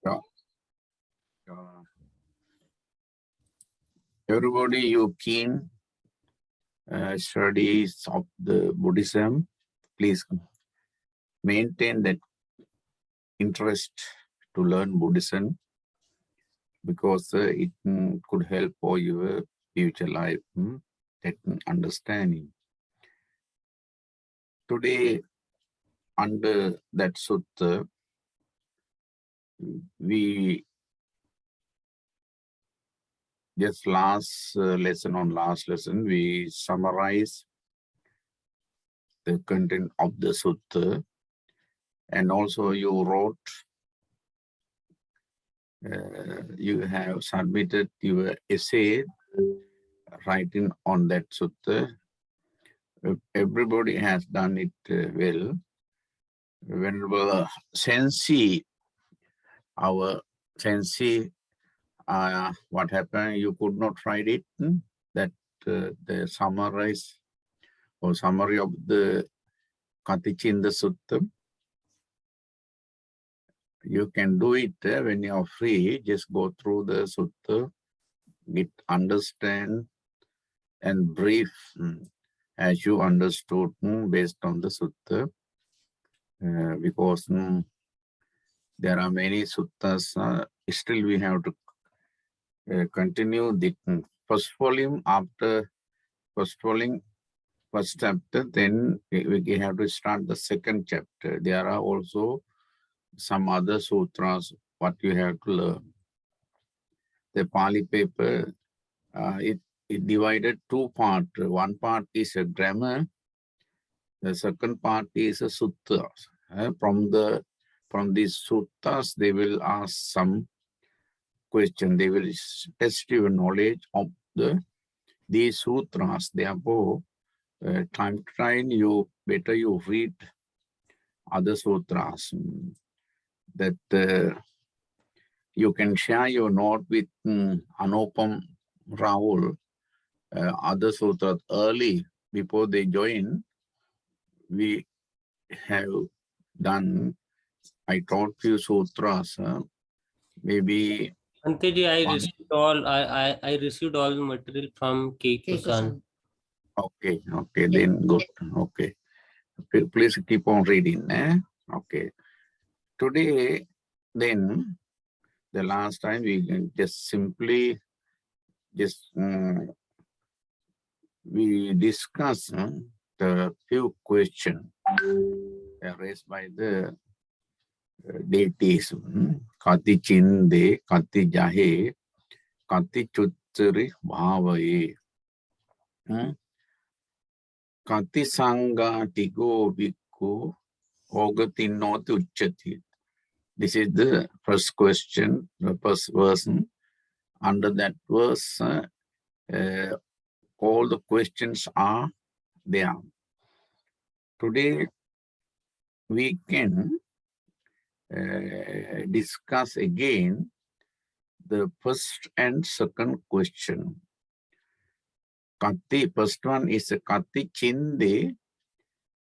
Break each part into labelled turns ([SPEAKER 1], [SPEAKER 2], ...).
[SPEAKER 1] Yeah. Everybody, you keen studies of the Buddhism, please maintain that interest to learn Buddhism because it could help for your future life, that understanding. Today, under that sutta, we just last lesson, we summarize the content of the sutta, and also you wrote, you have submitted your essay writing on that sutta. Everybody has done it well. Whenever Sensi, our Sensi, what happened, you could not write it, that the summary of the Katichinda Sutta. You can do it when you are free. Just go through the sutta, get understand and brief as you understood based on the sutta. Because there are many suttas, still we have to continue the first volume. After first volume, first chapter, then we have to start the second chapter. There are also some other sutras what you have to learn. The Pali paper, it divided two parts. One part is a grammar. The second part is a sutta. From these suttas, they will ask some question. They will test your knowledge of these sutras. Therefore, time to time, better you read other sutras, that you can share your note with Anupam Rahul, other sutras early before they join. We have done, I taught few sutras, maybe.
[SPEAKER 2] Anteji, I received all the material from Keiko-san.
[SPEAKER 1] Okay, then good. Okay. Please keep on reading. Okay. Today, then, the last time we can just simply we discuss the few questions raised by the deities. Katichinda, Katijahe, Katichuttari Bhavaye. Katisanga Tigo Vikku Ogatinoti Uchati. This is the first question, the first verse. Under that verse, all the questions are there. Today, we can discuss again the first and second question. First one is Katichinda,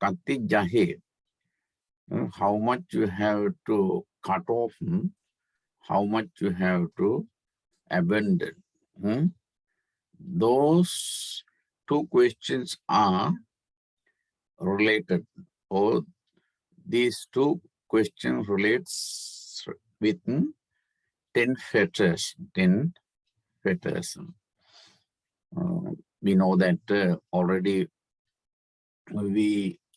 [SPEAKER 1] Katijahe. How much you have to cut off, how much you have to abandon. Those two questions are related, or these two questions relates with 10 fetters. 10 fetters. We know that already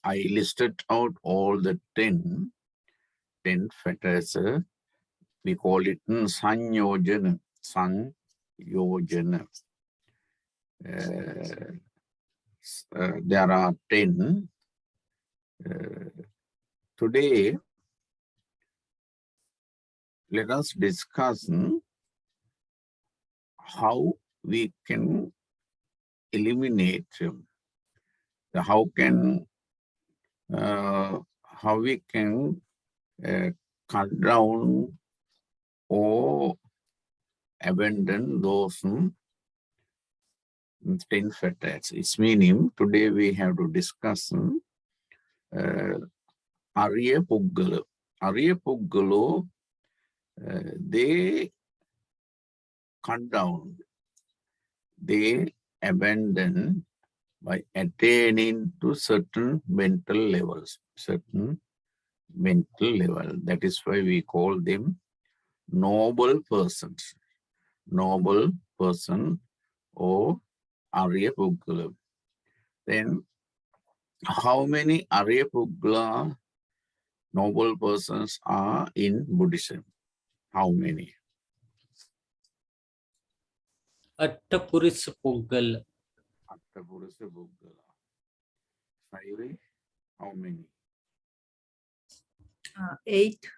[SPEAKER 1] I listed out all the 10 fetters. We call it Sanyojana. Sanyojana. There are 10. Today, let us discuss how we can eliminate, how we can cut down or abandon those 10 fetters. Its meaning, today we have to discuss Arya Puggala. Arya Puggalo they cut down, they abandon by attaining to certain mental levels, certain mental level. That is why we call them noble persons, noble person or Arya Puggala. Then how many Arya Puggala noble persons are in Buddhism? How many?
[SPEAKER 2] Attapurusa Puggala.
[SPEAKER 1] Attapurusa Puggala. 5, how many?
[SPEAKER 3] 8.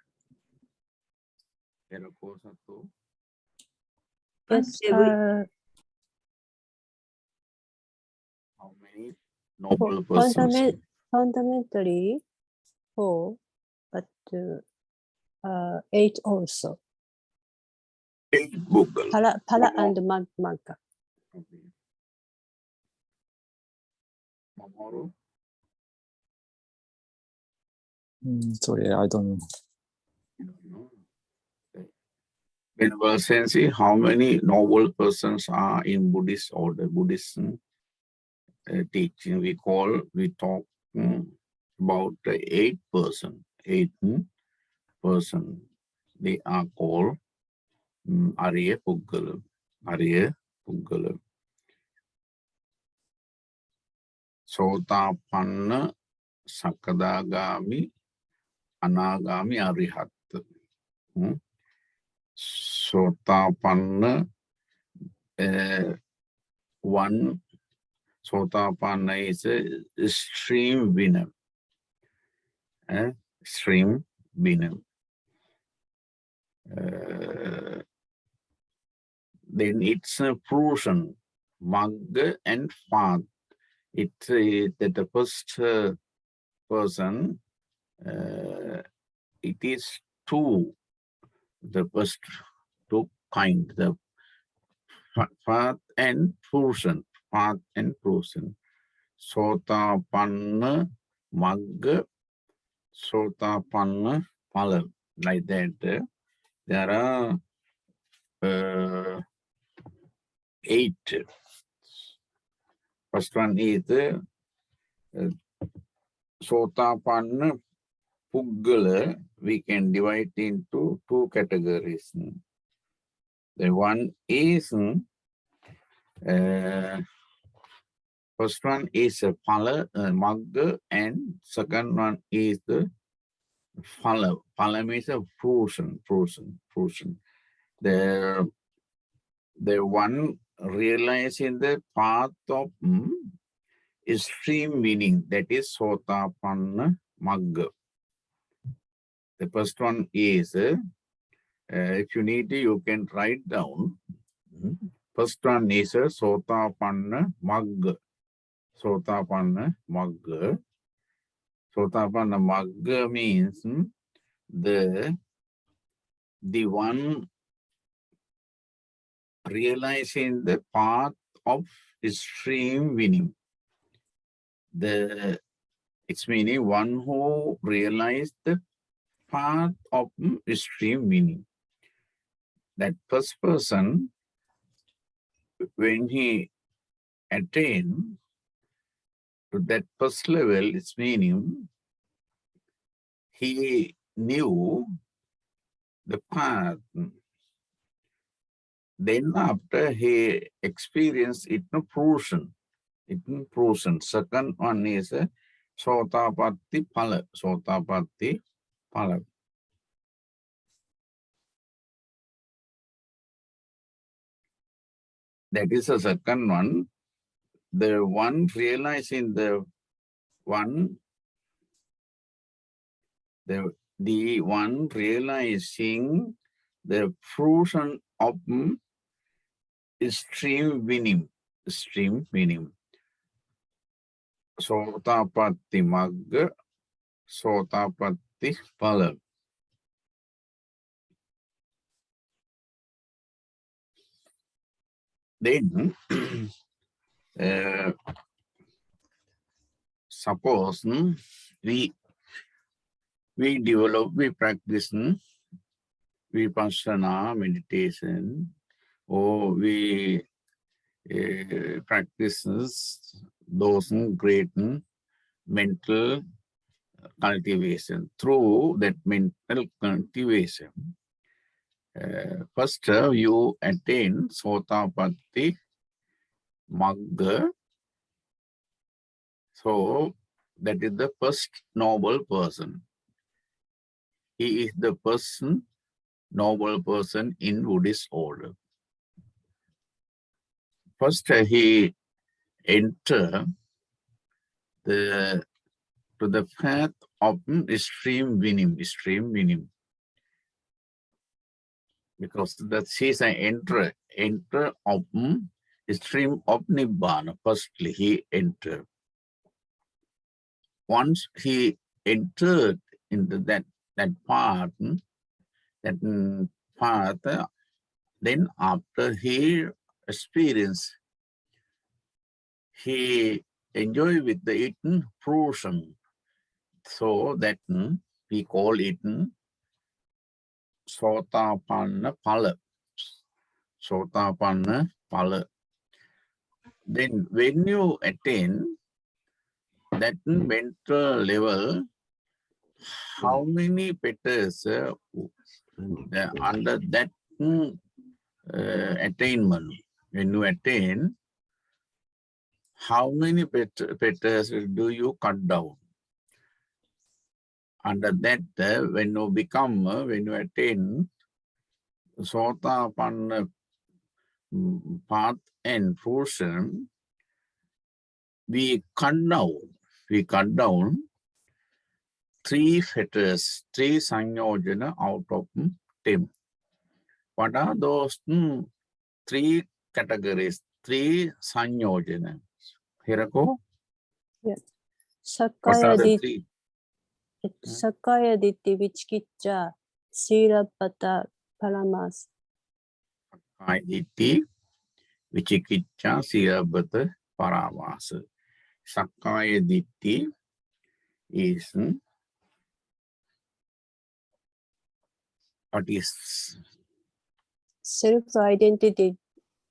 [SPEAKER 1] Terakosato.
[SPEAKER 4] Yes,
[SPEAKER 1] How many noble persons?
[SPEAKER 4] fundamentally 4, but 8 also.
[SPEAKER 1] 8 Puggala.
[SPEAKER 4] Para and Magga.
[SPEAKER 1] Okay. Mamoru?
[SPEAKER 5] Sorry, I don't know.
[SPEAKER 1] You don't know. Venerable Sensei, how many noble persons are in Buddhist order, Buddhism teaching? We talk about 8 person. 8 person. They are called Arya Puggala. Arya Puggala. Sotapanna, Sakadagami, Anagami, Arihat. Sotapanna, one Sotapanna is a stream winner. Stream winner. Then it's a fruition, Magga and Fad. It's that the first person, it is 2, the first 2 kind, the Fad and fruition, Fad and fruition. Sotapanna, Magga, Sotapanna, Phala. Like that, there are 8. First one is Sotapanna Puggala. We can divide into 2 categories. The one is first one is a Phala, Magga, and second one is the Phala. Phala means a fruition. The one realizing the path of extreme meaning, that is Sotapanna Magga. The first one is, if you need, you can write down. First one is Sotapanna Magga. Sotapanna Magga. Sotapanna Magga means the one realizing the path of extreme winning. It's meaning one who realized the path of extreme meaning. That first person, when he attained to that first level, it's meaning he knew the path. Then after he experienced it no fruition. Second one is Sotapatti Phala. Sotapatti Phala. That is the second one. The one realizing the one realizing the fruition of extreme winning. Sotapatti Magga, Sotapatti Phala. Then, suppose we practice vipassana meditation, or we practices those great mental cultivation. Through that mental cultivation, first you attain Sotapatti Magga. So that is the first noble person. He is the noble person in Buddhist order. First he enter to the path of extreme winning. Because that says I enter of stream of Nibbana. Firstly, he entered. Once he entered into that path, then after he experienced, he enjoy with the eaten fruition. So that we call it Sotapanna Phala. Sotapanna Phala. Then when you attain that mental level, how many petals under that attainment, when you attain, how many petals do you cut down? Under that, when you attain Sotapanna path and fruition, we cut down 3 fetters, 3 sanyojana out of 10. What are those 3 categories, 3 sanyojana? Hirako?
[SPEAKER 4] Yes.
[SPEAKER 1] What are the 3?
[SPEAKER 4] Sakaya Ditti, Vichikiccha, Sirapata, Paramas.
[SPEAKER 1] Ditti, Vichikiccha, Sirabhata, Paravasa. Sakaya Ditti is what is
[SPEAKER 4] Self-identity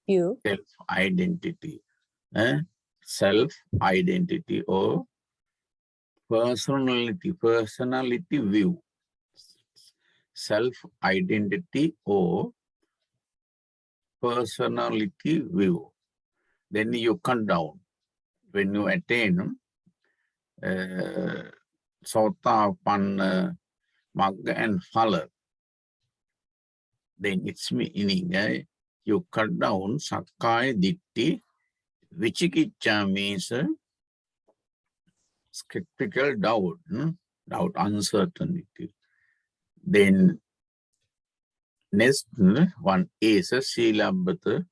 [SPEAKER 4] view.
[SPEAKER 1] Self-identity. Self-identity or personality view. Self-identity or personality view. Then you come down. When you attain Sotapanna Magga and Phala, then it's meaning you cut down Sakkaya Ditti. Vichikiccha means skeptical doubt, uncertainty. Then next one is a Silabhata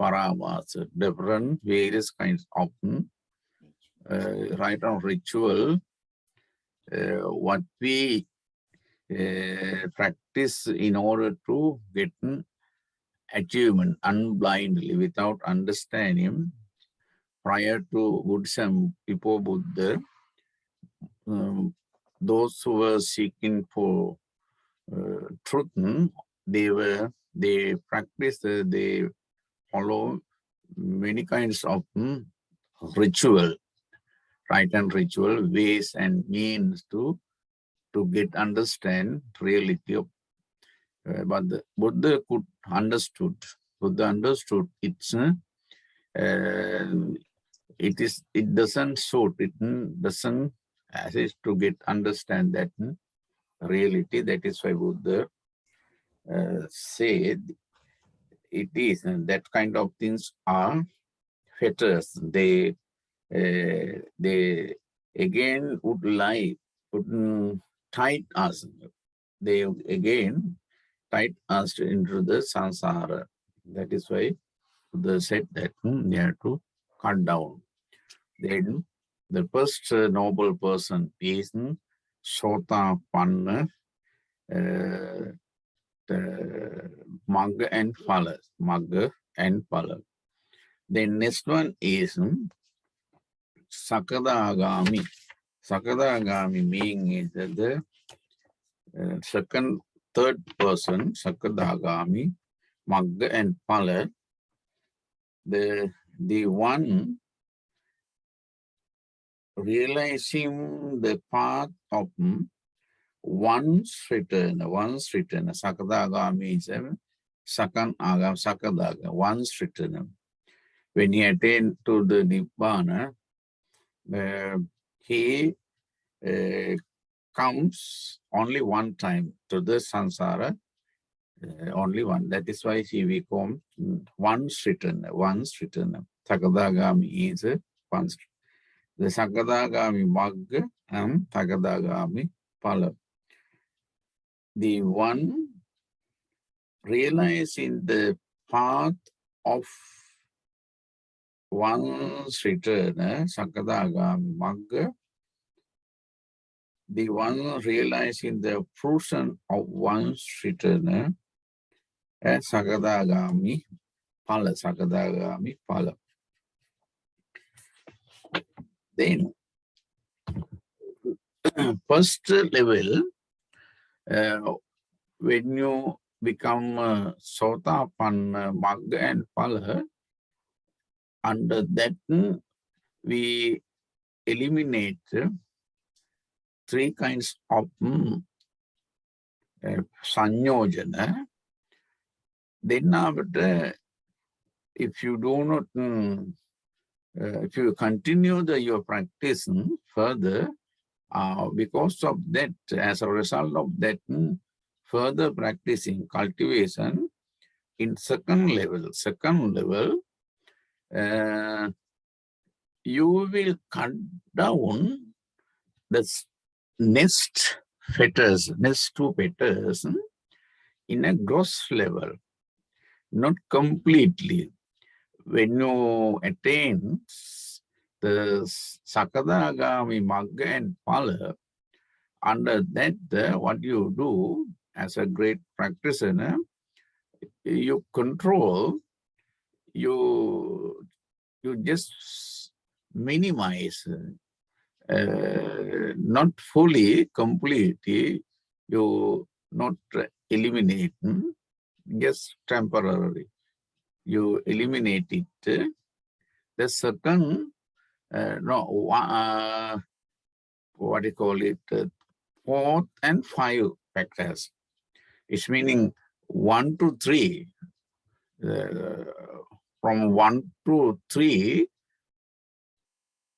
[SPEAKER 1] Paravasa, different various kinds of right on ritual, what we practice in order to get achievement unblindly without understanding. Prior to Buddhism, before Buddha, those who were seeking for truth, they practice, they follow many kinds of ritual, right and ritual, ways and means to get understand reality of. But the Buddha could understood. Buddha understood it's it doesn't suit. It doesn't assist to get understand that reality. That is why Buddha said it is that kind of things are fetters. They again would tie us. They again tied us into the samsara. That is why Buddha said that they have to cut down. Then the first noble person is Sotapanna, Magga and Phala. Magga and Phala. Then next one is Sakadagami. Sakadagami meaning is the second, third person, Sakadagami, Magga and Phala, the one realizing the path of once return, Sakadagami is second agam, Sakadaga, once return. When he attained to the Nibbana, he comes only one time to the samsara, only one. That is why he becomes once return. Sakadagami is once. The Sakadagami Magga and Sakadagami Phala. The one realizing the path of one's return, Sakadagami Magga, the one realizing the fruition of one's return, Sakadagami Phala. Then, first level, when you become Sotapanna, Magga and Phala, under that we eliminate three kinds of sanyojana. Then after, if you do not, if you continue your practice further, because of that, as a result of that, further practicing, cultivation, in second level, you will cut down the next two fetters in a gross level, not completely. When you attain the Sakadagami Magga and Phala, under that, what you do as a great practitioner, you control, you just minimize, not fully, completely, you not eliminate, just temporarily. You eliminate it. The second, what do you call it, fourth and five factors. It's meaning 1 to 3. From 1 to 3,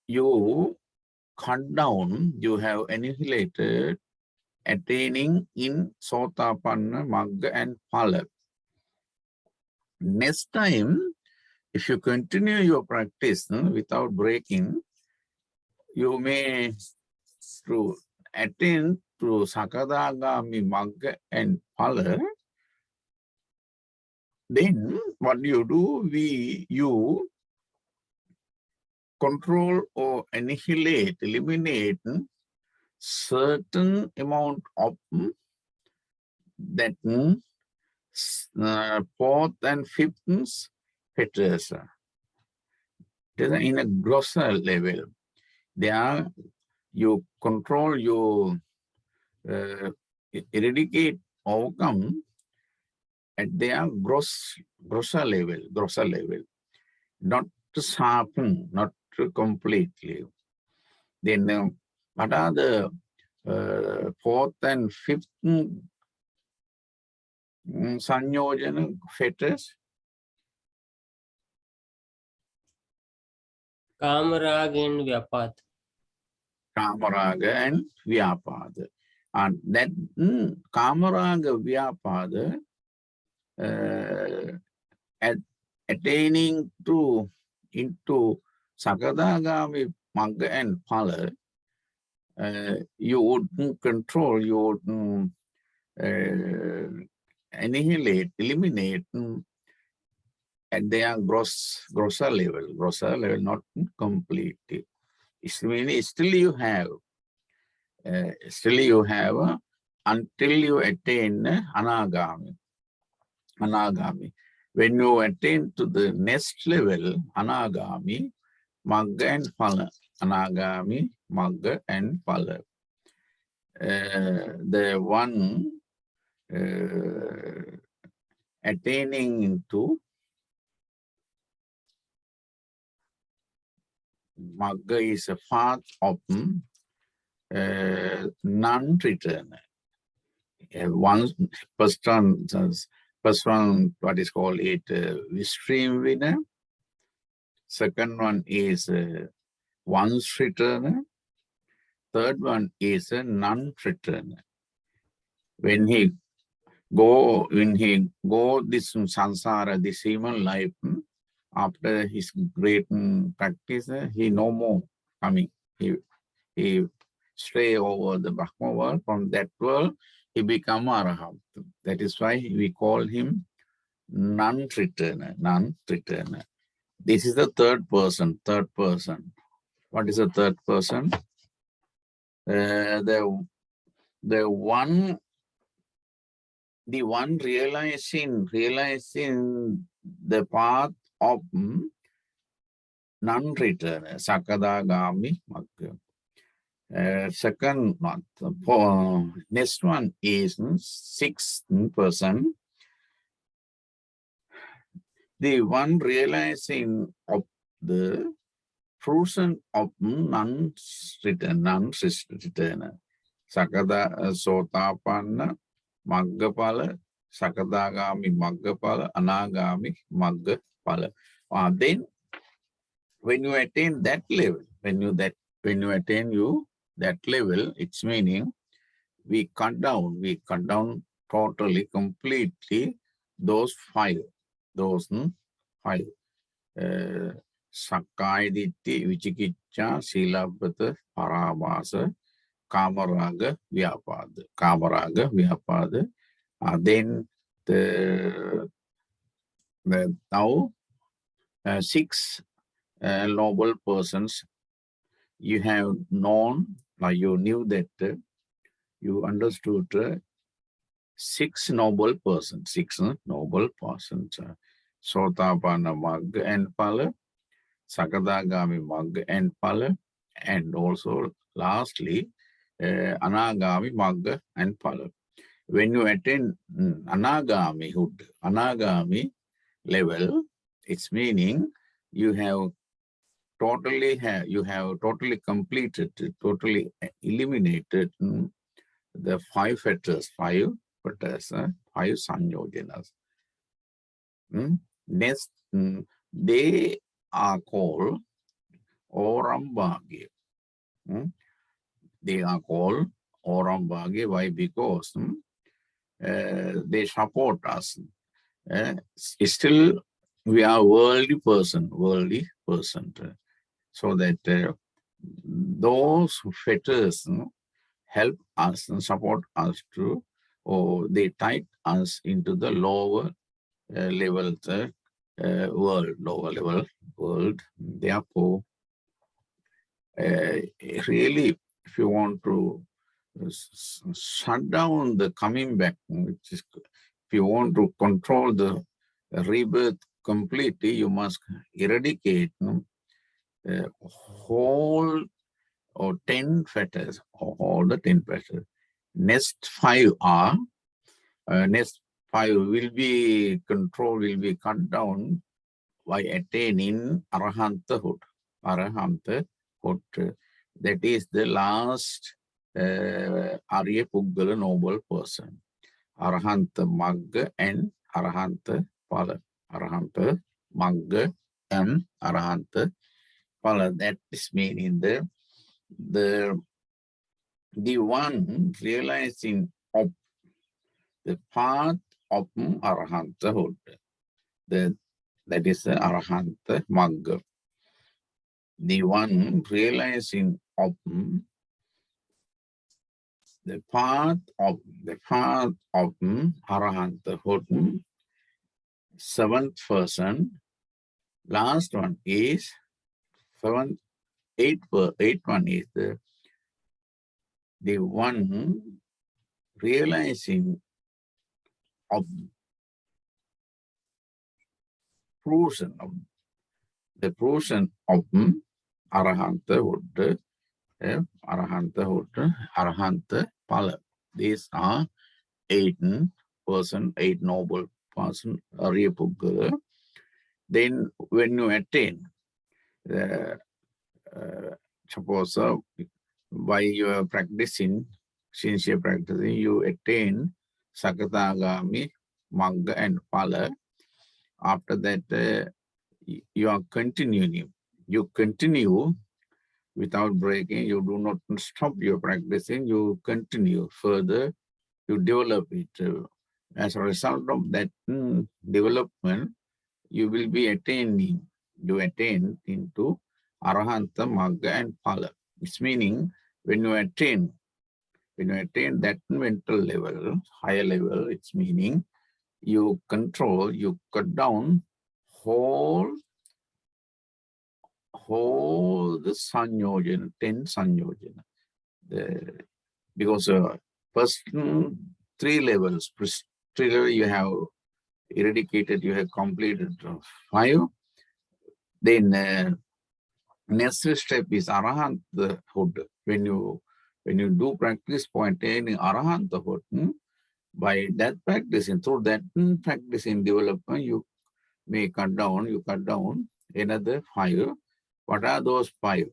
[SPEAKER 1] you cut down, you have annihilated, attaining in Sotapanna, Magga and Phala. Next time, if you continue your practice without breaking, you may to attain to Sakadagami, Magga and Phala. Then what you do, you control or annihilate, eliminate certain amount of that fourth and fifth fetters. In a grosser level, there you control, you eradicate, overcome at their grosser level, not to sharpen, not to completely. Then what are the fourth and fifth sanyojana fetters?
[SPEAKER 2] Kamarag and Vyapat.
[SPEAKER 1] Kamaraga and Vyapada. And that Kamaraga Vyapada attaining into Sakadagami, Magga and Phala, you would control, you would annihilate, eliminate at their grosser level, not completely. It means still you have until you attain Anagami. When you attain to the next level, Anagami, Magga and Phala. Anagami, Magga and Phala. The one attaining into Magga is a path of non-return. First one, what is called it, stream winner. Second one is once returner. Third one is a non-returner. When he go this samsara, this human life, after his great practice, he no more coming. He stray over the Brahma world. From that world, he become Arahant. That is why we call him non-returner, non-returner. This is the third person, third person. What is the third person? The one realizing the path of non-returner, Sakadagami Magga. Second one, next one is sixth person. The one realizing of the fruition of non-returner. Sakada Sotapanna Maggapala, Sakadagami Maggapala, Anagami Maggapala. Then when you attain that level, when you attain that level, it's meaning we cut down totally, completely those five. Sakkaya Ditti, Vicikicca, Silabhata, Parabhasa, Kamaraga, Vyapada. Then now six noble persons you have known, you knew that you understood six noble persons, Sotapanna Magga and Phala, Sakadagami Magga and Phala, and also lastly Anagami Magga and Phala. When you attain Anagami level, it's meaning you have totally completed, totally eliminated the five fetters, five sanyojanas. Next, they are called Orambhagya. They are called Orambhagya. Why? Because they support us. Still, we are worldly person. So that those fetters help us and support us to, or they tie us into the lower level world. Therefore, really, if you want to shut down the coming back, which is, if you want to control the rebirth completely, you must eradicate whole or 10 fetters, all the 10 fetters. Next five will be controlled, will be cut down by attaining Arahanthood. That is the last Arya Puggala noble person. Arahanta Magga and Arahanta Phala. Arahanta Magga and Arahanta Phala. That is meaning the one realizing of the path of Arahanthood. That is the Arahanta Magga. The one realizing of the path of Arahanthood. Seventh person. Last one is eighth one is the one realizing of fruition of the fruition of Arahanthood, Arahanta Phala. These are eight person, 8 noble person, Arya Puggala. Then when you attain, suppose while you are practicing, since you are practicing, you attain Sakatagami, Magga and Phala. After that, you are continuing. You continue without breaking. You do not stop your practicing. You continue further. You develop it. As a result of that development, you will be attaining. You attain into Arahanta, Magga and Phala. It's meaning when you attain that mental level, higher level, it's meaning you control, you cut down whole the sanyojana, 10 sanyojana. Because first 3 levels, you have eradicated, you have completed 5. Then next step is Arahanthood. When you do practice for attaining Arahanthood, by that practicing, through that practicing development, you may cut down another 5. What are those 5?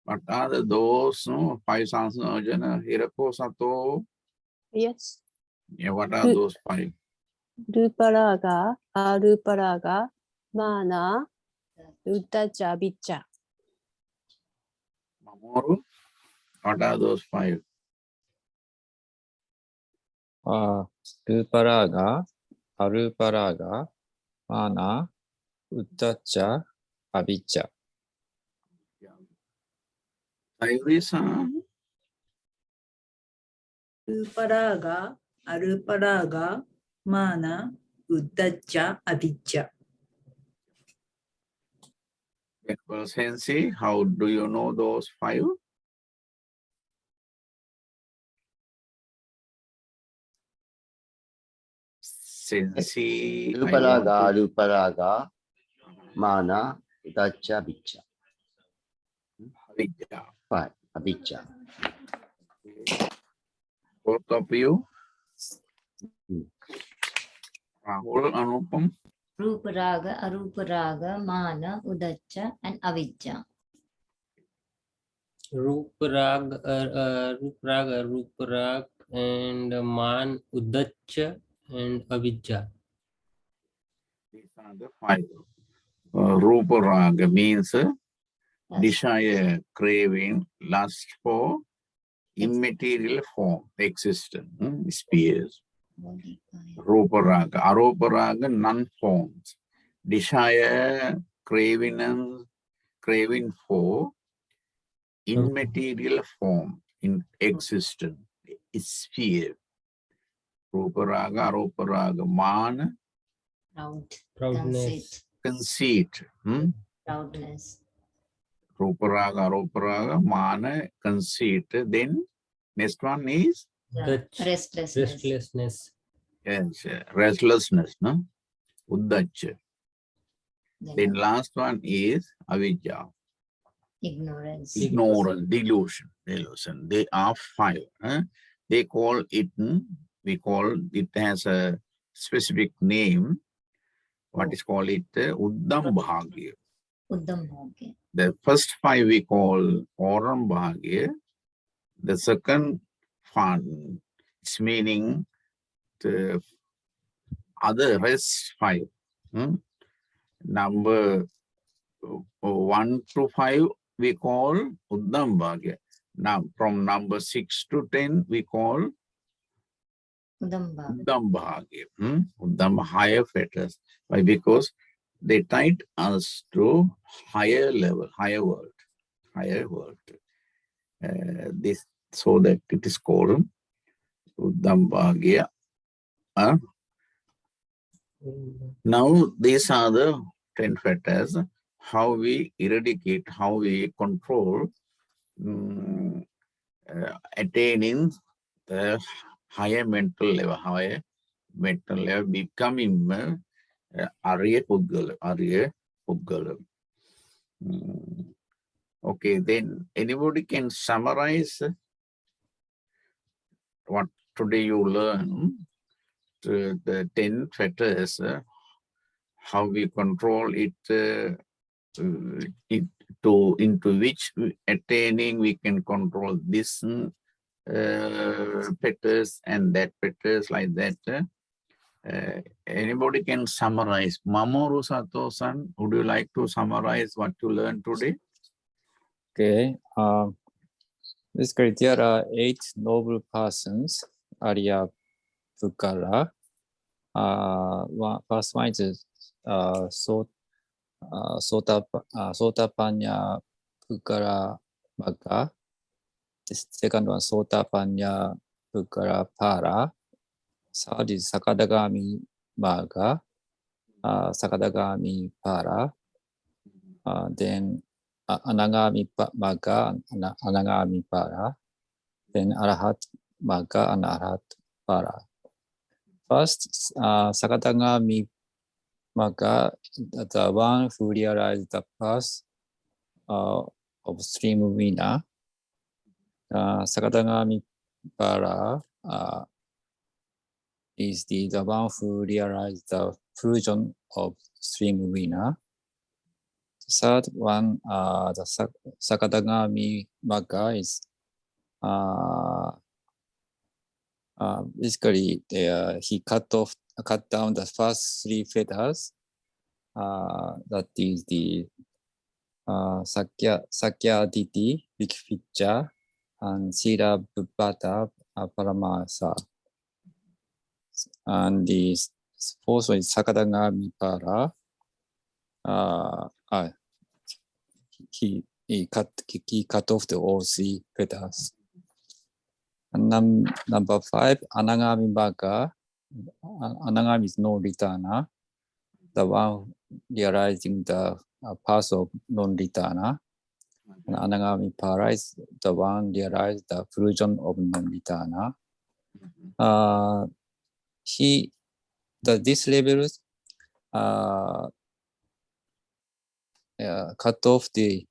[SPEAKER 1] What are those 5 sanjana? Hirako Sato?
[SPEAKER 4] Yes.
[SPEAKER 1] Yeah, what are those 5?
[SPEAKER 4] Ruparaga, Aruparaga, Mana, Uddhacca, Vicca.
[SPEAKER 1] Mamoru? What are those 5?
[SPEAKER 5] Ruparaga, Aruparaga, Mana, Uddhacca, Avijja.
[SPEAKER 1] Iris-san?
[SPEAKER 3] Ruparaga, Aruparaga, Mana, Uddhacca, Avijja.
[SPEAKER 1] Well, Sensei, how do you know those 5? Sensei,
[SPEAKER 6] Ruparaga, Ruparaga, Mana, Uddhacca, Avijja.
[SPEAKER 1] Avijja.
[SPEAKER 6] 5. Avijja.
[SPEAKER 1] Both of you?
[SPEAKER 6] Hmm.
[SPEAKER 1] Rahul, Anupam?
[SPEAKER 7] Ruparaga, Aruparaga, Mana, Uddhacca, and Avijja.
[SPEAKER 2] Ruparag, and Man, Uddhacca, and Avijja.
[SPEAKER 1] These are the 5. Ruparaga means
[SPEAKER 7] Yes.
[SPEAKER 1] desire, craving, lust for immaterial form, existence, spheres. Ruparaga. Aruparaga, non-forms. Desire, craving for immaterial form in existence, sphere. Ruparaga, Aruparaga, Man,
[SPEAKER 7] Proud.
[SPEAKER 2] Proudness.
[SPEAKER 1] conceit.
[SPEAKER 7] Proudness.
[SPEAKER 1] Ruparaga, Aruparaga, Mana, conceit. Then next one is
[SPEAKER 7] Restlessness.
[SPEAKER 1] yes, restlessness, no? Uddhacca. Then last one is Avijja.
[SPEAKER 7] Ignorance.
[SPEAKER 1] Delusion. They are 5. They call it, it has a specific name. What is called it? Uddam Bhagya.
[SPEAKER 7] Uddam Bhagya.
[SPEAKER 1] The first 5 we call Oram Bhagya. The second one, it's meaning the other rest 5. Number 1 to 5 we call Uddam Bhagya. Now from number 6 to 10 we call
[SPEAKER 7] Uddam Bhagya.
[SPEAKER 1] Uddam Bhagya. Uddam, higher fetters. Why? Because they tied us to higher level, higher world. This, so that it is called Uddam Bhagya. Now these are the 10 fetters. How we eradicate, how we control attaining the higher mental level, becoming Arya Puggala. Okay, then anybody can summarize what today you learn the 10 fetters, how we control it, into which attaining we can control this fetters and that fetters, like that. Anybody can summarize? Mamoru Sato-san, would you like to summarize what you learned today?
[SPEAKER 5] Okay. Basically, there are 8 noble persons, Arya Pukara. First one is Sotapanya Pukara Magga. The second one, Sotapanya Pukara Para. Third is Sakadagami Magga, Sakadagami Para. Then Anagami Magga, Anagami Para. Then Arahat Magga and Arahat Para. First, Sakadagami Magga, the one who realized the path of stream winner. Sakadagami Para is the one who realized the fusion of stream winner. The third one, the Sakadagami Magga is basically he cut down the first 3 fetters. That is the Sakyaditi, big picture, and Sila Bhubbata Paramasa. And the fourth one is Sakadagami Para. He cut off all 3 fetters. And number 5, Anagami Magga. Anagami is no returner, the one realizing the path of non-returner. And Anagami Para is the one realized the fusion of non-returner. This level cut off the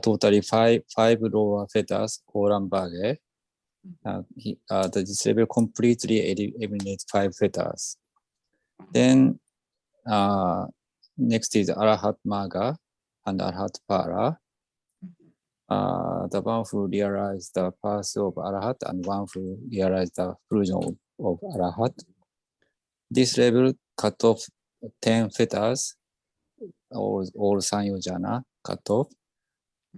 [SPEAKER 5] totally five lower fetters, Orenberg. This level completely eliminates 5 fetters. Then next is Arahat Magga and Arahat Para. The one who realized the path of Arahat and one who realized the fusion of Arahat. This level cut off 10 fetters, all Sanyojana cut off.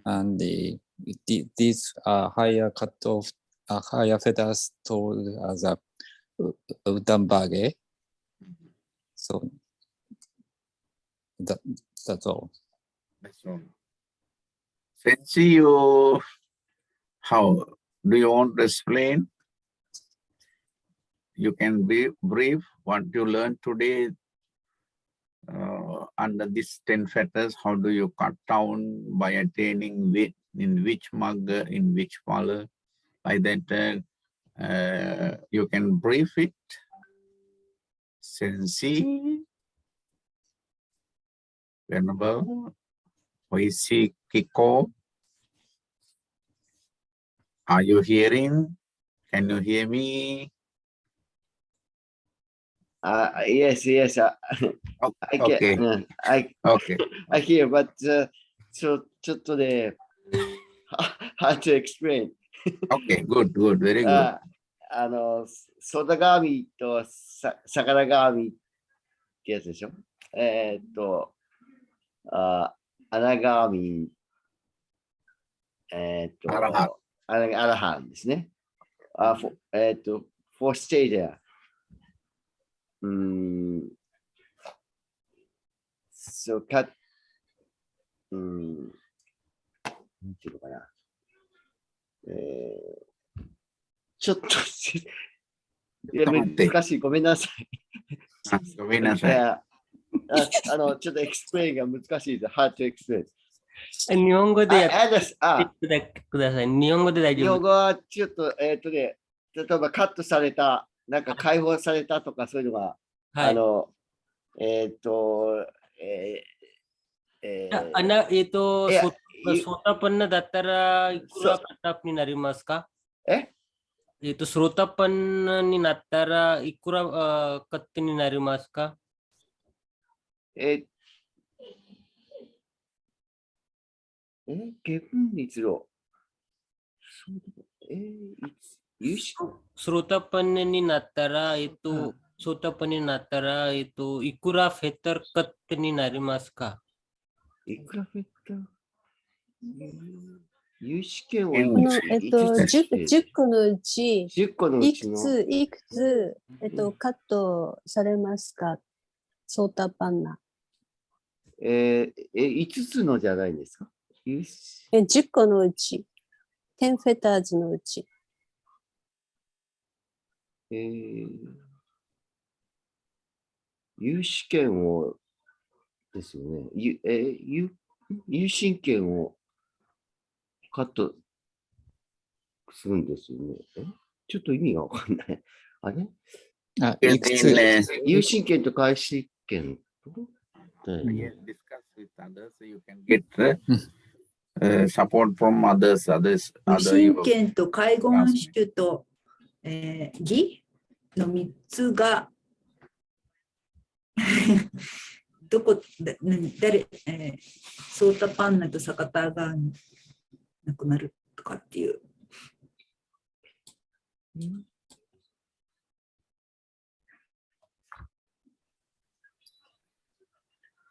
[SPEAKER 5] And these higher cut off, higher fetters told as a Uddambage. So that's all.
[SPEAKER 1] That's all. Sensei, how do you want to explain? You can be brief what you learned today under these 10 fetters. How do you cut down by attaining in which magga, in which phala, like that? You can brief it. Sensei, Venerable, Oishi Kiko, are you hearing? Can you hear me?
[SPEAKER 6] Yes. I can.
[SPEAKER 1] Okay. Okay.
[SPEAKER 6] I hear, but so ちょっとね hard to explain.
[SPEAKER 1] Okay, good, very good.
[SPEAKER 6] ソダガーミとサカダガーミってやつでしょ。アナガーミ、
[SPEAKER 1] アラハ
[SPEAKER 6] アラハンですね。4 stage や。そうか、なんていうのかな。ちょっと、いや、難しい。ごめんなさい。
[SPEAKER 1] ごめんなさい。
[SPEAKER 6] ちょっと explain が難しいです。hard to explain。
[SPEAKER 2] 日本語でや
[SPEAKER 6] って
[SPEAKER 2] ください。日本語で大丈夫。
[SPEAKER 6] 日本語はちょっと、例えばカットされた、なんか解放されたとかそういうのが、
[SPEAKER 2] はい、ソタパンナだったらいくらカタプになりますか？ソロタパンになったらいくらカットになりますか？
[SPEAKER 6] 下分率の、有識
[SPEAKER 2] ソロタパンになったら、ソタパンになったら、いくらフェッターカットになりますか？
[SPEAKER 6] いくらフェッター有識権を
[SPEAKER 4] この、10個のうち、
[SPEAKER 6] 10個のうちの
[SPEAKER 4] いくつ、カットされますか？ソータパンナ。
[SPEAKER 6] 5つのじゃないんですか
[SPEAKER 4] 10個のうち、10フェターズのうち。
[SPEAKER 6] 有識権をですよね。有心権をカットするんですよね。ちょっと意味がわかんない。あれ
[SPEAKER 5] いくつ
[SPEAKER 6] 有心権と開始権。
[SPEAKER 1] Yes, discuss with others so you can get support from others,
[SPEAKER 3] 無
[SPEAKER 1] other
[SPEAKER 3] 神
[SPEAKER 1] your
[SPEAKER 3] 権と介護種と、義の3つがどこで誰、ソータパンナとサカターガーになくなるとかっていう。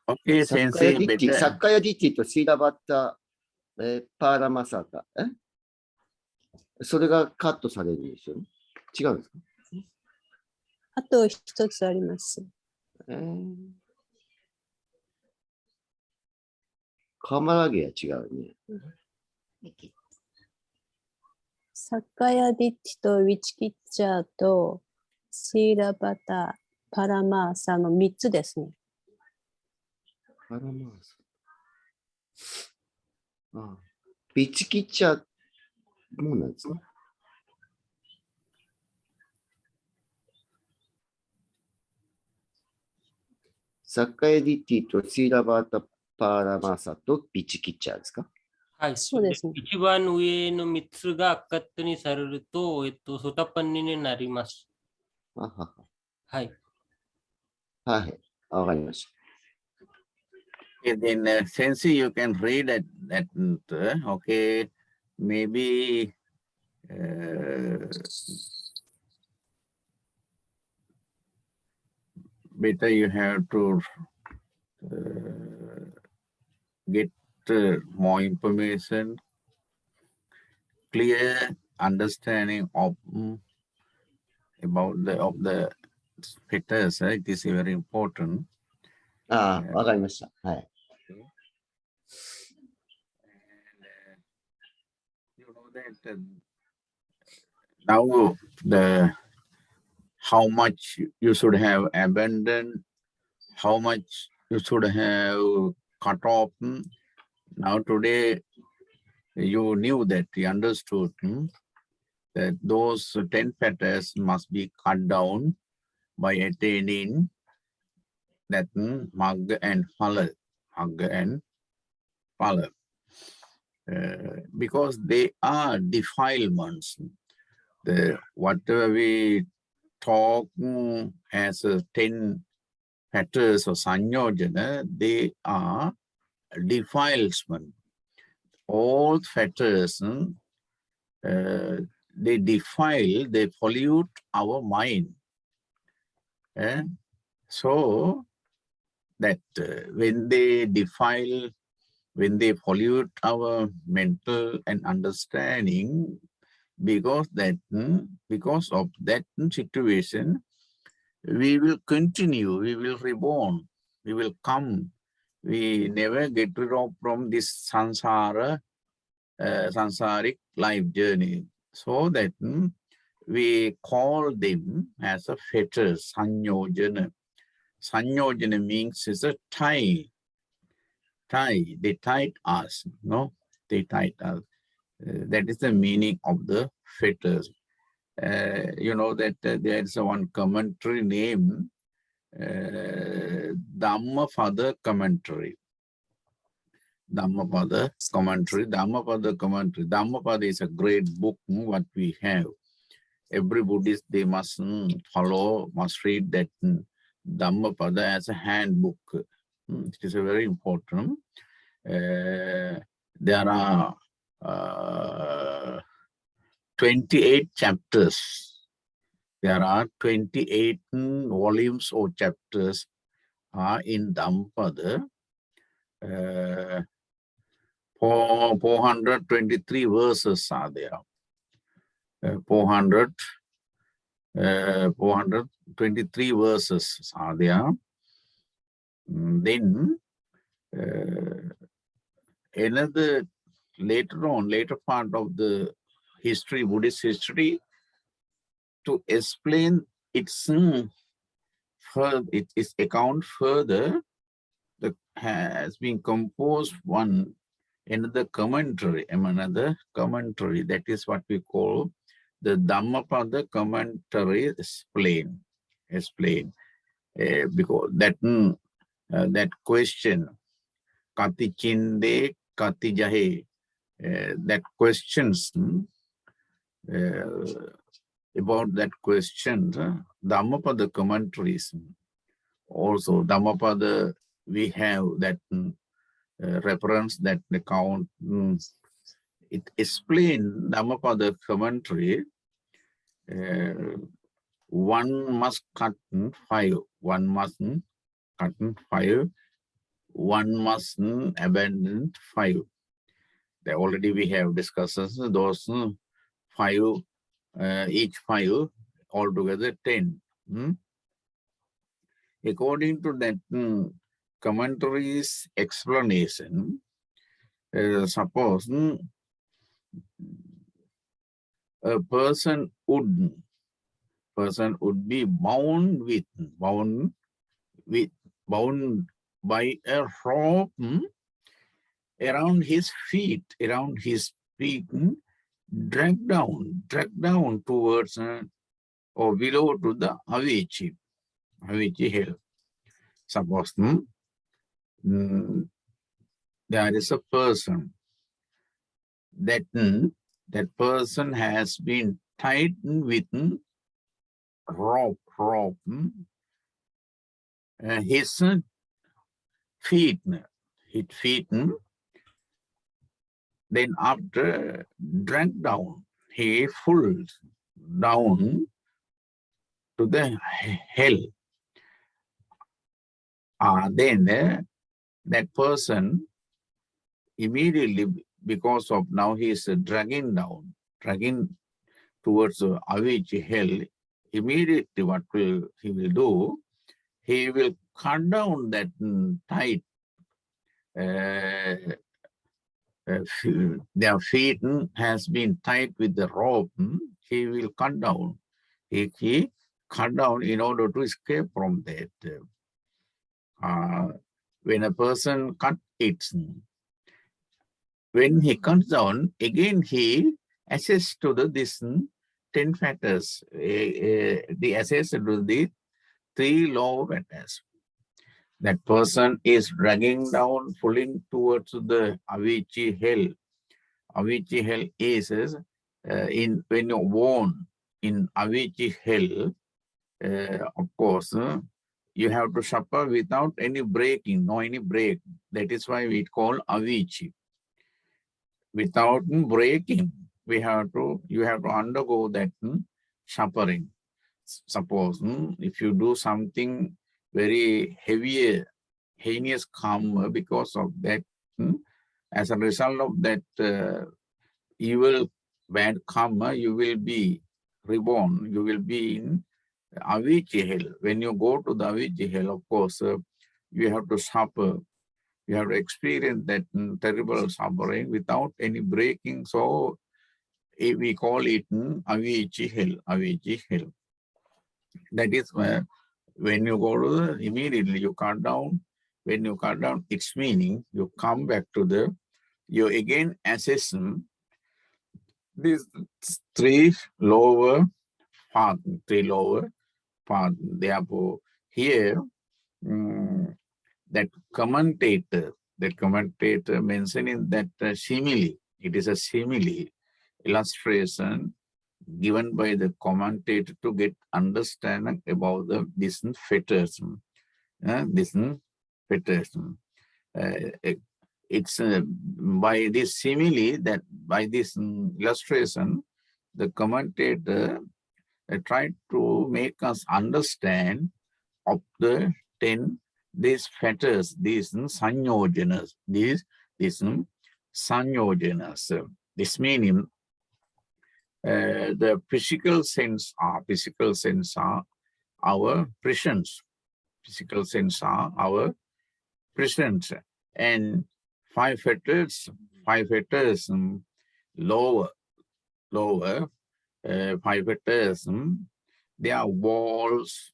[SPEAKER 1] Okay,
[SPEAKER 6] サッカ
[SPEAKER 1] Sensei,
[SPEAKER 6] ヤディッティ、
[SPEAKER 1] better.
[SPEAKER 6] サッカヤディッティとシーラバッタ、パーラマサタ。それがカットされるんですよね。違うんですか？
[SPEAKER 4] あと一つあります。
[SPEAKER 6] カマラゲは違うね。
[SPEAKER 4] サッカヤディッティとウィチキッチャーとシーラバタ、パラマーサの3つですね。
[SPEAKER 6] パラマーサ。ビチキッチャーもなんですね。サッカヤディッティとシーラバタ、パーラマーサとビチキッチャーですか？
[SPEAKER 2] はい、
[SPEAKER 4] そうですね。
[SPEAKER 2] 一番上の3つがカットにされると、ソタパンになります。はい。
[SPEAKER 6] はい。わかりました。
[SPEAKER 1] Okay, then Sensei, you can read that okay, maybe better you have to get more information, clear understanding of about the factors. It is very important.
[SPEAKER 6] わかりました。はい。
[SPEAKER 1] You know that now how much you should have abandoned, how much you should have cut off. Now today you knew that, you understood that those 10 fetters must be cut down by attaining that magga and phala, because they are defilements. Whatever we talk as 10 fetters or sanyojana, they are defilement. All fetters, they defile, they pollute our mind. So that when they defile, when they pollute our mental and understanding, because of that situation, we will continue, we will reborn, we will come. We never get rid of from this samsaric life journey. So that we call them as a fetters, sanyojana. Sanyojana means is a tie. They tied us, no? They tied us. That is the meaning of the fetters. You know that there is one commentary name, Dhamma Father commentary. Dhammapada commentary. Dhammapada commentary. Dhammapada is a great book, what we have. Every Buddhist, they must follow, must read that Dhammapada as a handbook. It is a very important. There are 28 chapters. There are 28 volumes or chapters are in Dhammapada. 423 verses are there. 423 verses are there. Then another later part of the history, Buddhist history, to explain its account further, has been composed another commentary. That is what we call the Dhammapada commentary explain. Because that question, Katichinda Katijahe, that questions about that question, Dhammapada commentaries. Also, Dhammapada, we have that reference, that account. It explains Dhammapada commentary. One must cut 5. One must cut 5. One must abandon 5. Already we have discussed those 5, each 5, altogether 10. According to that commentary's explanation, suppose a person would be bound by a rope around his feet, dragged down towards or below to the Avicii hell. Suppose there is a person, that person has been tied with rope, his feet, then after dragged down, he falls down to the hell. Then that person immediately, because of now he is dragging towards Avicii hell, immediately what he will do, he will cut down that tight, their feet has been tied with the rope, he will cut down. He cut down in order to escape from that. When a person cuts it, when he comes down, again he access to this 10 factors, the access to the 3 law factors. That person is dragging down, pulling towards the Avicii hell. Avicii hell is when you're born in Avicii hell, of course, you have to suffer without any breaking, no any break. That is why we call Avicii. Without breaking, you have to undergo that suffering. Suppose if you do something very heavy, heinous karma, because of that, as a result of that evil, bad karma, you will be reborn. You will be in Avicii hell. When you go to the Avicii hell, of course, you have to suffer. You have to experience that terrible suffering without any breaking. So we call it Avicii hell. Avicii hell. That is where when you go to immediately you cut down. When you cut down, its meaning you come back to you again assess these 3 lower path. Therefore, here that commentator the commentator mentioning that simile. It is a simile illustration given by the commentator to get understanding about the distant fetters. Distant fetters. It's by this simile, that by this illustration, the commentator tried to make us understand of the 10 these fetters, these sanyojanas, these sanyojanas. This meaning the physical sense are our prisons. Physical sense are our prisons, and five fetters lower, five fetters, they are walls.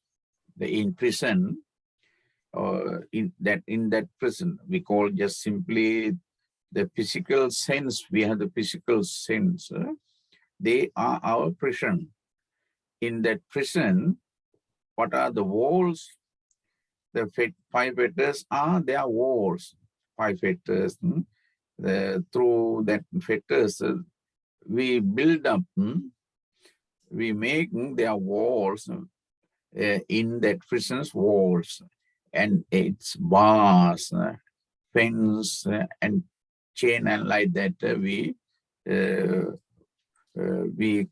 [SPEAKER 1] In prison, or in that prison, we call just simply the physical sense. We have the physical sense. They are our prison. In that prison, what are the walls? The five fetters are their walls. Five fetters. Through that fetters, we build up. We make their walls. In that prison's walls, and its bars, fence, and chain, and like that we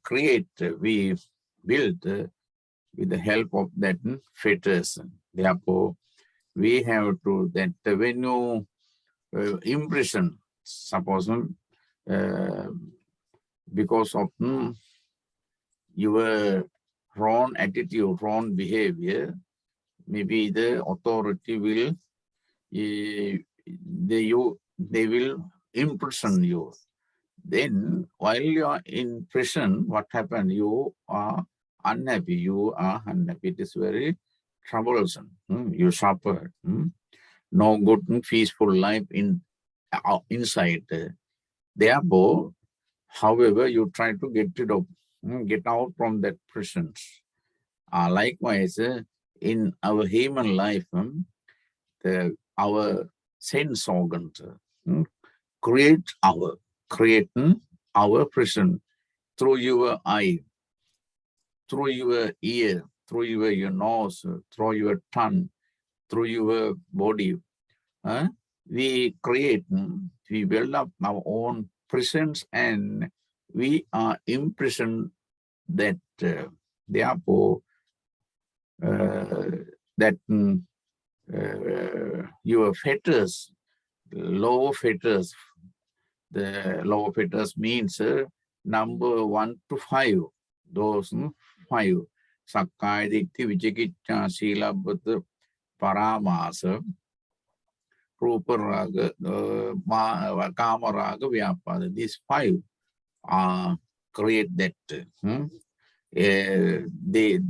[SPEAKER 1] create, we build with the help of that fetters. Therefore, we have to that when you imprison, suppose because of your wrong attitude, wrong behavior, maybe the authority will they will imprison you. Then while you are in prison, what happened? You are unhappy. You are unhappy. It is very troublesome. You suffer. No good, peaceful life inside. Therefore, however, you try to get out from that prison. Likewise, in our human life, our sense organs create our prison through your eye, through your ear, through your nose, through your tongue, through your body. We create, we build up our own prisons, and we are imprisoned that. Therefore, that your fetters, lower fetters, the lower fetters means number 1 to 5. Those 5. Sakkaya Ditthi, Vicikicca, Silabbata, Paramasa, Rupa Raga, Kama Raga, Vyapada. These 5 create that.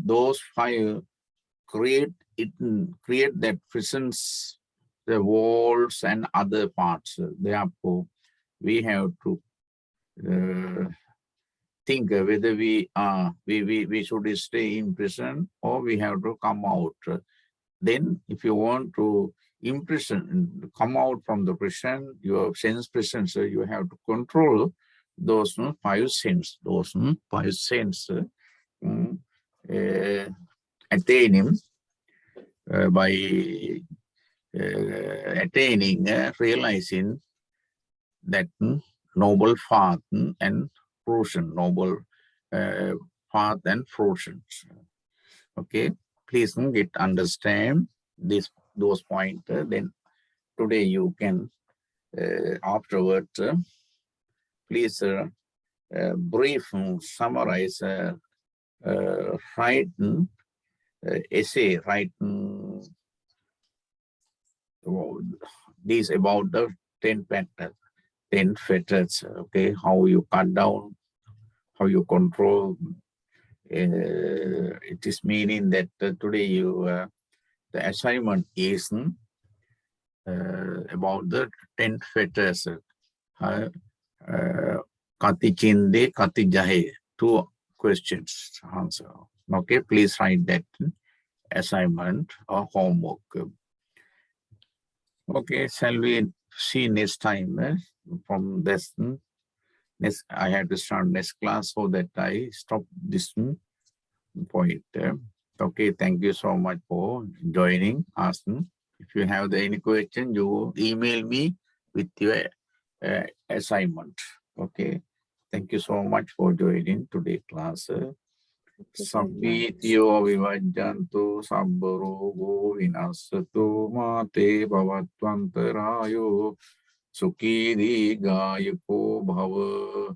[SPEAKER 1] Those 5 create that prisons, the walls and other parts. Therefore, we have to think whether we should stay in prison or we have to come out. Then, if you want to come out from the prison, your sense prison, so you have to control those 5 sins. Those 5 sins. Attaining by attaining, realizing that noble path and fruition, noble path and fruition. Okay, please understand those points. Then today you can afterward please brief summarize. Write essay, write these about the 10 fetters, okay, how you cut down, how you control. It is meaning that today you the assignment is about the 10 fetters. Katichinda, Katijahe, 2 questions to answer. Okay, please write that assignment or homework. Okay, shall we see next time from this. Next, I have to start next class so that I stop this point. Okay, thank you so much for joining us. If you have any question, you email me with your assignment. Okay, thank you so much for joining today class. Sampityo vivajjantu sabbarogo vinasatu mate bhavatvantarayo sukhi digayuko bhava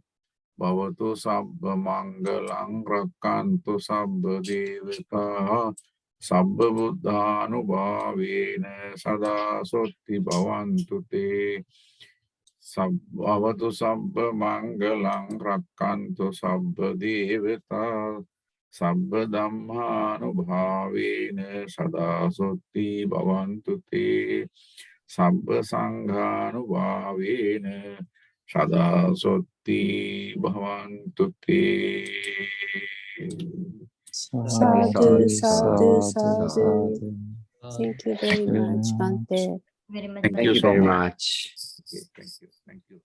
[SPEAKER 1] bhavatu sabba mangalang rakkantu sabba devata sabba buddhanubhavena sada sotti bhavantu te bhavatu sabba mangalang rakkantu sabba devata sabba dhammanubhavena sada sotti bhavantu te sabba sanghanubhavena sada sotti bhavantu te.
[SPEAKER 4] Sadhu, sadhu,
[SPEAKER 5] sadhu,
[SPEAKER 4] sadhu.
[SPEAKER 5] sadhu.
[SPEAKER 4] Thank you very much, Bhante.
[SPEAKER 7] Very much.
[SPEAKER 1] Thank
[SPEAKER 6] Thank
[SPEAKER 1] you
[SPEAKER 6] you
[SPEAKER 1] so
[SPEAKER 6] very
[SPEAKER 1] much.
[SPEAKER 6] much.
[SPEAKER 1] Okay, thank you. Thank you.